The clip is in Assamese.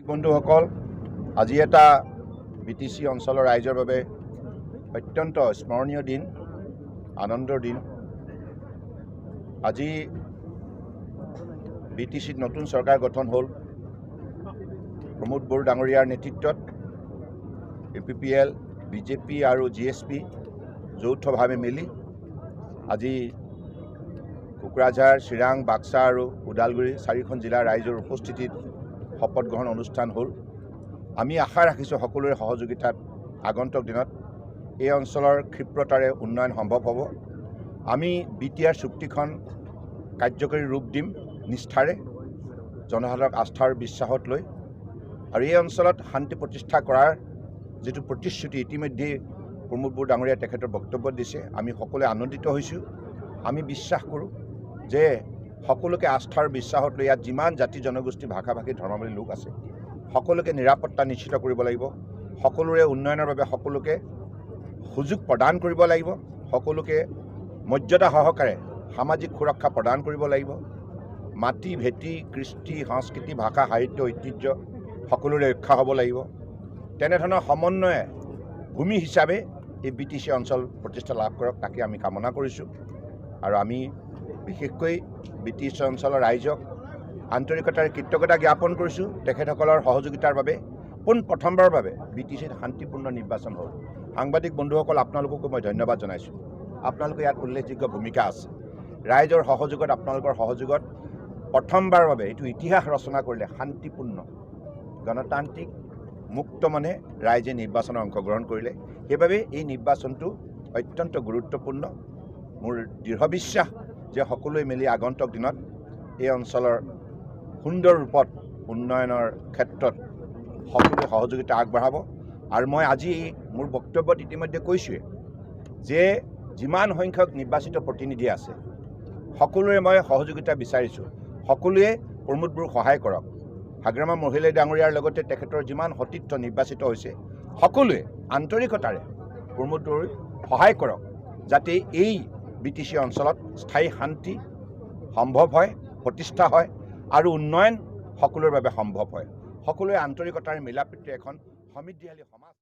বন্ধুসকল, আজি এটা বিটিচি অঞ্চলৰ ৰাইজৰ বাবে অত্যন্ত স্মৰণীয় দিন, আনন্দৰ দিন। আজি বিটিচিত নতুন চৰকাৰ গঠন হ'ল। প্ৰমোদ বড়ো ডাঙৰীয়াৰ নেতৃত্বত UPPL, BJP আৰু GSP যৌথভাৱে মিলি আজি কোকৰাঝাৰ, চিৰাং, বাক্সা আৰু ওদালগুৰি চাৰিখন জিলাৰ ৰাইজৰ উপস্থিতিত শপত গ্ৰহণ অনুষ্ঠান হ'ল। আমি আশা ৰাখিছোঁ সকলোৰে সহযোগিতাত আগন্তুক দিনত এই অঞ্চলৰ ক্ষিপ্ৰতাৰে উন্নয়ন সম্ভৱ হ'ব। আমি BTR চুক্তিখন কাৰ্যকৰী ৰূপ দিম নিষ্ঠাৰে, জনসাধাৰণক আস্থাৰ বিশ্বাসত লৈ। আৰু এই অঞ্চলত শান্তি প্ৰতিষ্ঠা কৰাৰ যিটো প্ৰতিশ্ৰুতি ইতিমধ্যে প্ৰমোদ বড়ো ডাঙৰীয়াই তেখেতৰ বক্তব্য দিছে, আমি সকলোৱে আনন্দিত হৈছোঁ। আমি বিশ্বাস কৰোঁ যে সকলোকে আস্থাৰ বিশ্বাসত লৈ ইয়াত যিমান জাতি জনগোষ্ঠী ভাষা ভাষী ধৰ্মাৱলী লোক আছে সকলোকে নিৰাপত্তা নিশ্চিত কৰিব লাগিব। সকলোৰে উন্নয়নৰ বাবে সকলোকে সুযোগ প্ৰদান কৰিব লাগিব। সকলোকে মৰ্যাদা সহকাৰে সামাজিক সুৰক্ষা প্ৰদান কৰিব লাগিব। মাটি ভেটি, কৃষ্টি, সংস্কৃতি, ভাষা, সাহিত্য, ঐতিহ্য সকলোৰে ৰক্ষা হ'ব লাগিব। তেনেধৰণৰ সমন্বয়ে ভূমি হিচাপে এই BTC অঞ্চল প্ৰতিষ্ঠা লাভ কৰক, তাকে আমি কামনা কৰিছোঁ। আৰু আমি বিশেষকৈ BTC অঞ্চলৰ ৰাইজক আন্তৰিকতাৰে কৃতজ্ঞতা জ্ঞাপন কৰিছোঁ তেখেতসকলৰ সহযোগিতাৰ বাবে। পোনপ্ৰথমবাৰৰ বাবে BTCত শান্তিপূৰ্ণ নিৰ্বাচন হ'ল। সাংবাদিক বন্ধুসকল, আপোনালোককো মই ধন্যবাদ জনাইছোঁ। আপোনালোকে ইয়াত উল্লেখযোগ্য ভূমিকা আছে। ৰাইজৰ সহযোগত, আপোনালোকৰ সহযোগত প্ৰথমবাৰৰ বাবে এইটো ইতিহাস ৰচনা কৰিলে শান্তিপূৰ্ণ গণতান্ত্ৰিক মুক্ত মনে ৰাইজে নিৰ্বাচনত অংশগ্ৰহণ কৰিলে। সেইবাবে এই নিৰ্বাচনটো অত্যন্ত গুৰুত্বপূৰ্ণ। মোৰ দৃঢ় বিশ্বাস যে সকলোৱে মিলি আগন্তুক দিনত এই অঞ্চলৰ সুন্দৰ ৰূপত উন্নয়নৰ ক্ষেত্ৰত সকলোৱে সহযোগিতা আগবঢ়াব। আৰু মই আজি মোৰ বক্তব্যত ইতিমধ্যে কৈছোঁৱে যে যিমান সংখ্যক নিৰ্বাচিত প্ৰতিনিধি আছে সকলোৰে মই সহযোগিতা বিচাৰিছোঁ। সকলোৱে প্ৰমোদ বড়োক সহায় কৰক। হাগ্ৰামা মহিলাই ডাঙৰীয়াৰ লগতে তেখেতৰ যিমান সতীৰ্থ নিৰ্বাচিত হৈছে সকলোৱে আন্তৰিকতাৰে প্ৰমোদ বড়োক সহায় কৰক, যাতে এই BTC অঞ্চলত স্থায়ী শান্তি সম্ভৱ হয়, প্ৰতিষ্ঠা হয় আৰু উন্নয়ন সকলোৰে বাবে সম্ভৱ হয়। সকলোৱে আন্তৰিকতাৰে মিলাপ্ৰীতিৰে এখন সমৃদ্ধিশালী সমাজ